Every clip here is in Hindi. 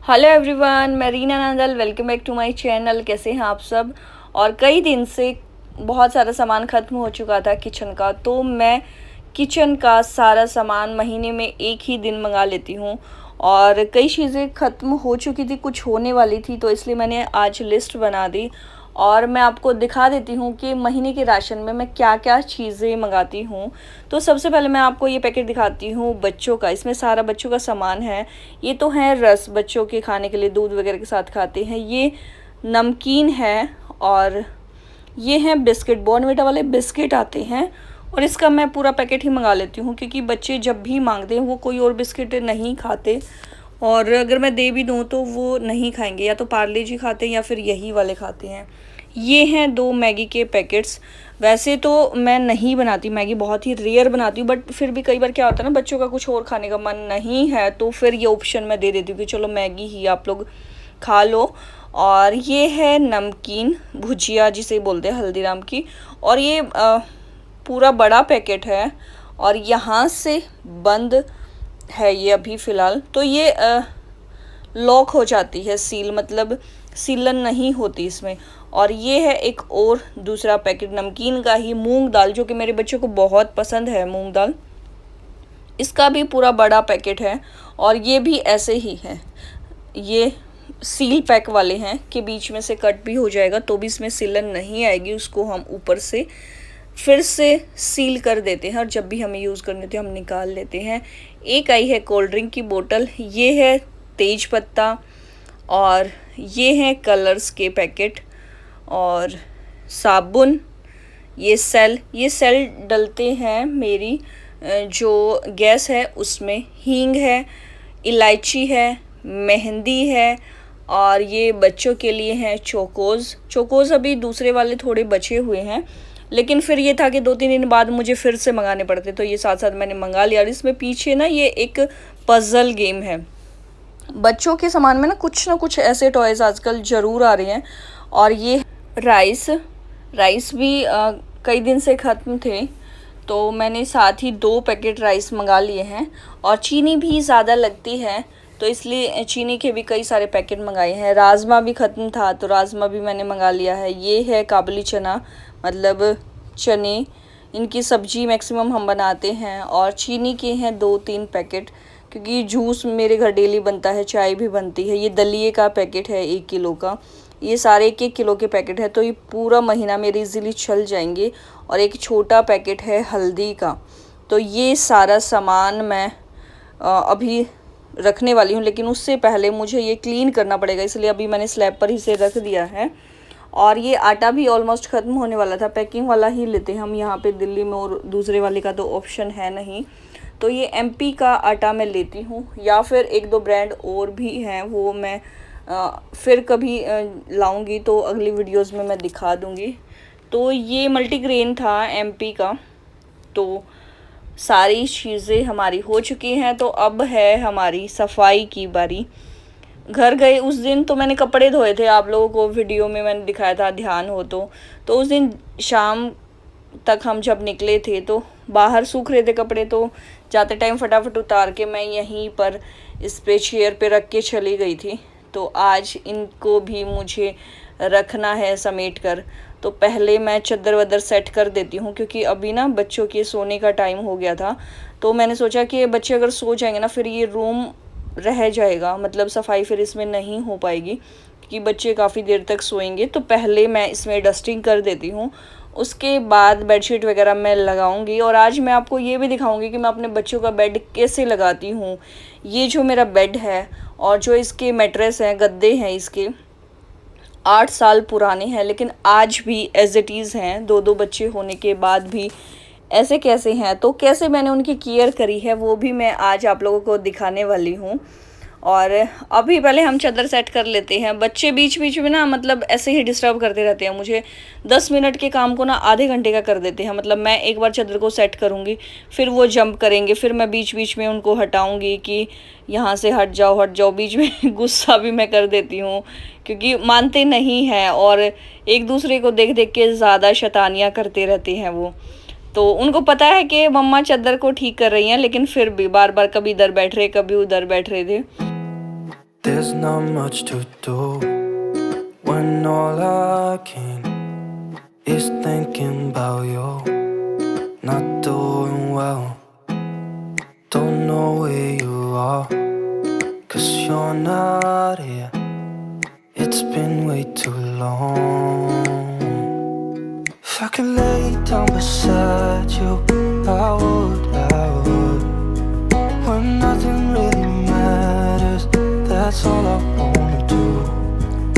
हेलो एवरीवन, मैं Reena Nandal. Welcome back to my channel. कैसे हैं आप सब। और कई दिन से बहुत सारा सामान ख़त्म हो चुका था किचन का, तो मैं किचन का सारा सामान महीने में एक ही दिन मंगा लेती हूँ। और कई चीज़ें ख़त्म हो चुकी थी, कुछ होने वाली थी, तो इसलिए मैंने आज लिस्ट बना दी और मैं आपको दिखा देती हूँ कि महीने के राशन में मैं क्या क्या चीज़ें मंगाती हूँ। तो सबसे पहले मैं आपको ये पैकेट दिखाती हूँ बच्चों का। इसमें सारा बच्चों का सामान है। ये तो है रस, बच्चों के खाने के लिए दूध वगैरह के साथ खाते हैं। ये नमकीन है और ये हैं बिस्किट, बॉर्नविटा वाले बिस्किट आते हैं। और इसका मैं पूरा पैकेट ही मंगा लेती हूँ क्योंकि बच्चे जब भी मांगते हैं वो कोई और बिस्किट नहीं खाते, और अगर मैं दे भी दूँ तो वो नहीं खाएंगे, या तो पार्ले जी खाते हैं या फिर यही वाले खाते हैं। ये हैं 2 मैगी के पैकेट्स। वैसे तो मैं नहीं बनाती मैगी, बहुत ही रेयर बनाती हूँ, बट फिर भी कई बार क्या होता है ना, बच्चों का कुछ और खाने का मन नहीं है तो फिर ये ऑप्शन मैं दे देती हूँ कि चलो मैगी ही आप लोग खा लो। और ये है नमकीन भुजिया जिसे बोलते हैं हल्दीराम की, और ये पूरा बड़ा पैकेट है और यहाँ से बंद है ये अभी फ़िलहाल। तो ये लॉक हो जाती है सील, मतलब सीलन नहीं होती इसमें। और ये है एक और दूसरा पैकेट नमकीन का ही, मूंग दाल, जो कि मेरे बच्चों को बहुत पसंद है मूंग दाल। इसका भी पूरा बड़ा पैकेट है और ये भी ऐसे ही है। ये सील पैक वाले हैं कि बीच में से कट भी हो जाएगा तो भी इसमें सिलन नहीं आएगी, उसको हम ऊपर से फिर से सील कर देते हैं और जब भी हमें यूज़ करने होते हैं हम निकाल लेते हैं। एक आई है कोल्ड ड्रिंक की बोतल, ये है तेज पत्ता, और ये हैं कलर्स के पैकेट और साबुन। ये सेल डलते हैं मेरी जो गैस है उसमें। हींग है, इलायची है, मेहंदी है, और ये बच्चों के लिए हैं चोकोज़ अभी दूसरे वाले थोड़े बचे हुए हैं, लेकिन फिर ये था कि 2-3 दिन बाद मुझे फिर से मंगाने पड़ते, तो ये साथ साथ मैंने मंगा लिया। और इसमें पीछे ना ये एक पज़ल गेम है। बच्चों के सामान में ना कुछ ऐसे टॉयज़ आजकल ज़रूर आ रहे हैं। और ये राइस भी कई दिन से ख़त्म थे, तो मैंने साथ ही 2 पैकेट राइस मंगा लिए हैं। और चीनी भी ज़्यादा लगती है तो इसलिए चीनी के भी कई सारे पैकेट मंगाए हैं। राजमा भी ख़त्म था तो राजमा भी मैंने मंगा लिया है। ये है काबुली चना, मतलब चने, इनकी सब्ज़ी मैक्सिमम हम बनाते हैं। और चीनी के हैं 2-3 पैकेट, क्योंकि जूस मेरे घर डेली बनता है, चाय भी बनती है। ये दलिए का पैकेट है 1 किलो का। ये सारे 1-1 किलो के पैकेट है, तो ये पूरा महीना मेरे इजीली चल जाएंगे। और एक छोटा पैकेट है हल्दी का। तो ये सारा सामान मैं अभी रखने वाली हूँ, लेकिन उससे पहले मुझे ये क्लीन करना पड़ेगा, इसलिए अभी मैंने स्लैब पर ही से रख दिया है। और ये आटा भी ऑलमोस्ट ख़त्म होने वाला था, पैकिंग वाला ही लेते हैं हम यहाँ पे दिल्ली में, और दूसरे वाले का तो ऑप्शन है नहीं। तो ये एमपी का आटा मैं लेती हूँ, या फिर 1-2 ब्रांड और भी हैं, वो मैं फिर कभी लाऊंगी तो अगली वीडियोस में मैं दिखा दूंगी। तो ये मल्टीग्रेन था एमपी का। तो सारी चीज़ें हमारी हो चुकी हैं, तो अब है हमारी सफाई की बारी। घर गए उस दिन तो मैंने कपड़े धोए थे, आप लोगों को वीडियो में मैंने दिखाया था, ध्यान हो तो उस दिन शाम तक हम जब निकले थे तो बाहर सूख रहे थे कपड़े, तो जाते टाइम फटाफट उतार के मैं यहीं पर इस पे चेयर पे रख के चली गई थी। तो आज इनको भी मुझे रखना है समेट कर। तो पहले मैं चद्दर वद्दर सेट कर देती हूँ, क्योंकि अभी ना बच्चों के सोने का टाइम हो गया था। तो मैंने सोचा कि बच्चे अगर सो जाएंगे ना फिर ये रूम रह जाएगा, मतलब सफाई फिर इसमें नहीं हो पाएगी, क्योंकि बच्चे काफ़ी देर तक सोएंगे। तो पहले मैं इसमें डस्टिंग कर देती हूँ, उसके बाद बेडशीट वगैरह मैं लगाऊंगी। और आज मैं आपको ये भी दिखाऊंगी कि मैं अपने बच्चों का बेड कैसे लगाती हूँ। ये जो मेरा बेड है और जो इसके मैट्रेस हैं, गद्दे हैं, इसके 8 साल पुराने हैं, लेकिन आज भी एज इट इज़ हैं। 2-2 बच्चे होने के बाद भी ऐसे कैसे हैं, तो कैसे मैंने उनकी केयर करी है वो भी मैं आज आप लोगों को दिखाने वाली हूँ। और अभी पहले हम चादर सेट कर लेते हैं। बच्चे बीच बीच में ना मतलब ऐसे ही डिस्टर्ब करते रहते हैं मुझे, 10 मिनट के काम को ना आधे घंटे का कर देते हैं। मतलब मैं एक बार चादर को सेट करूँगी, फिर वो जंप करेंगे, फिर मैं बीच बीच में उनको हटाऊँगी कि यहाँ से हट जाओ। बीच में गुस्सा भी मैं कर देती हूँ, क्योंकि मानते नहीं हैं और एक दूसरे को देख देख के ज़्यादा शैतानियाँ करते रहते हैं वो। तो उनको पता है कि मम्मा चादर को ठीक कर रही हैं, लेकिन फिर भी बार बार कभी इधर बैठ रहे कभी उधर बैठ रहे थे। There's not much to do when all I can is thinking about you. Not doing well, don't know where you are, 'cause you're not here. It's been way too long. If I could lay down beside you, I would. When nothing really matters, that's all I wanna do.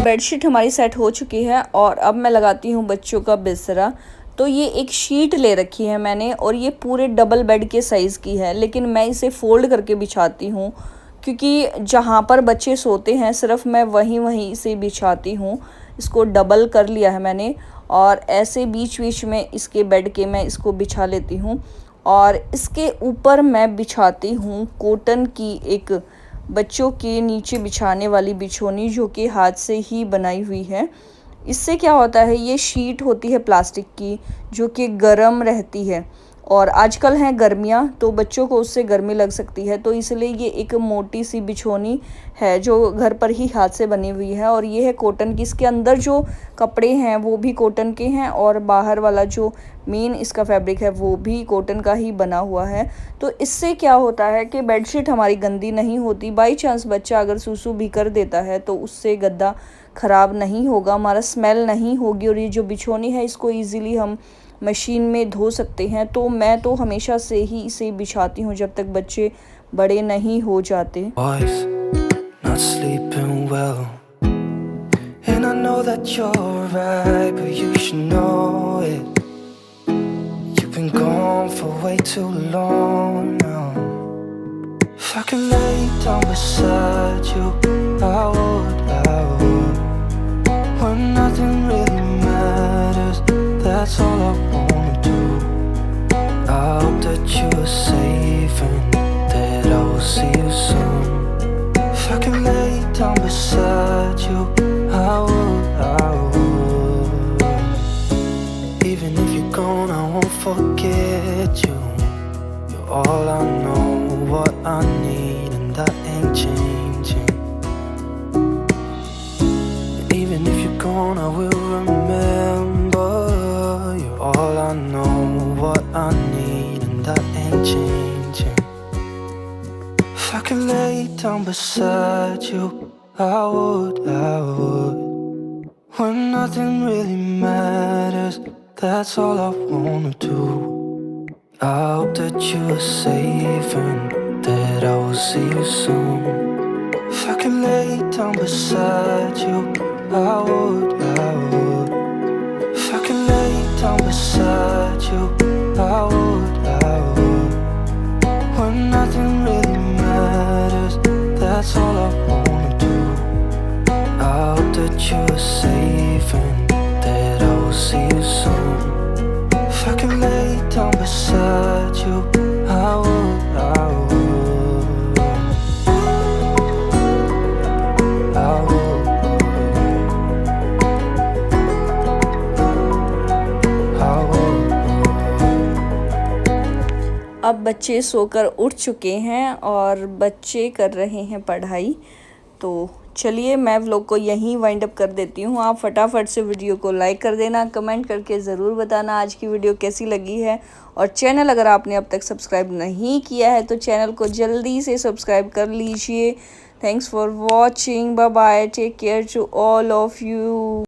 Bedsheet हमारी सेट हो चुकी है और अब मैं लगाती हूँ बच्चों का बिस्तरा। तो ये एक शीट ले रखी है मैंने और ये पूरे डबल बेड के साइज़ की है, लेकिन मैं इसे फ़ोल्ड करके बिछाती हूँ क्योंकि जहाँ पर बच्चे सोते हैं सिर्फ मैं वहीं इसे बिछाती हूँ। इसको डबल कर लिया है मैंने और ऐसे बीच बीच में इसके बेड के मैं इसको बिछा लेती हूँ और इसके ऊपर मैं बिछाती हूँ कॉटन की एक बच्चों के नीचे बिछाने वाली बिछोनी, जो कि हाथ से ही बनाई हुई है। इससे क्या होता है, ये शीट होती है प्लास्टिक की जो कि गर्म रहती है और आजकल हैं गर्मियाँ तो बच्चों को उससे गर्मी लग सकती है, तो इसलिए ये एक मोटी सी बिछोनी है जो घर पर ही हाथ से बनी हुई है और ये है कॉटन की। इसके अंदर जो कपड़े हैं वो भी कॉटन के हैं और बाहर वाला जो मेन इसका फैब्रिक है वो भी कॉटन का ही बना हुआ है। तो इससे क्या होता है कि बेडशीट हमारी गंदी नहीं होती। बाई चांस बच्चा अगर सूसू भी कर देता है तो उससे गद्दा ख़राब नहीं होगा, हमारा स्मेल नहीं होगी और ये जो बिछोनी है इसको ईज़िली हम मशीन में धो सकते हैं। तो मैं तो हमेशा से ही इसे बिछाती हूँ जब तक बच्चे बड़े नहीं हो जाते। Boys, not sleeping well, and I know that you're right, but you should know it. You've been gone for way too long now. If I could lay down beside you, I would. When nothing really matters, that's all I wanna do. I hope that you are safe and that I will see you soon. If I could lay down beside you, I would. Even if you're gone, I won't forget you. You're all I know, what I need, and that ain't changing. And even if you're gone, I will remember. You're all I know, what I need, and that ain't changing. If I could lay down beside you, I would. When nothing really matters, that's all I wanna do. I hope that you are safe and that I will see you soon. If I could lay down beside you, I would. If I could lay down beside you, I would. When nothing really matters, that's all I wanna do. I hope that you are safe and that I will see you soon. If I could lay down beside you, I would. अब बच्चे सोकर उठ चुके हैं और बच्चे कर रहे हैं पढ़ाई। तो चलिए मैं व्लॉग को यहीं वाइंड अप कर देती हूँ। आप फटाफट से वीडियो को लाइक कर देना, कमेंट करके ज़रूर बताना आज की वीडियो कैसी लगी है और चैनल अगर आपने अब तक सब्सक्राइब नहीं किया है तो चैनल को जल्दी से सब्सक्राइब कर लीजिए। Thanks for watching, bye bye, take care to all of you.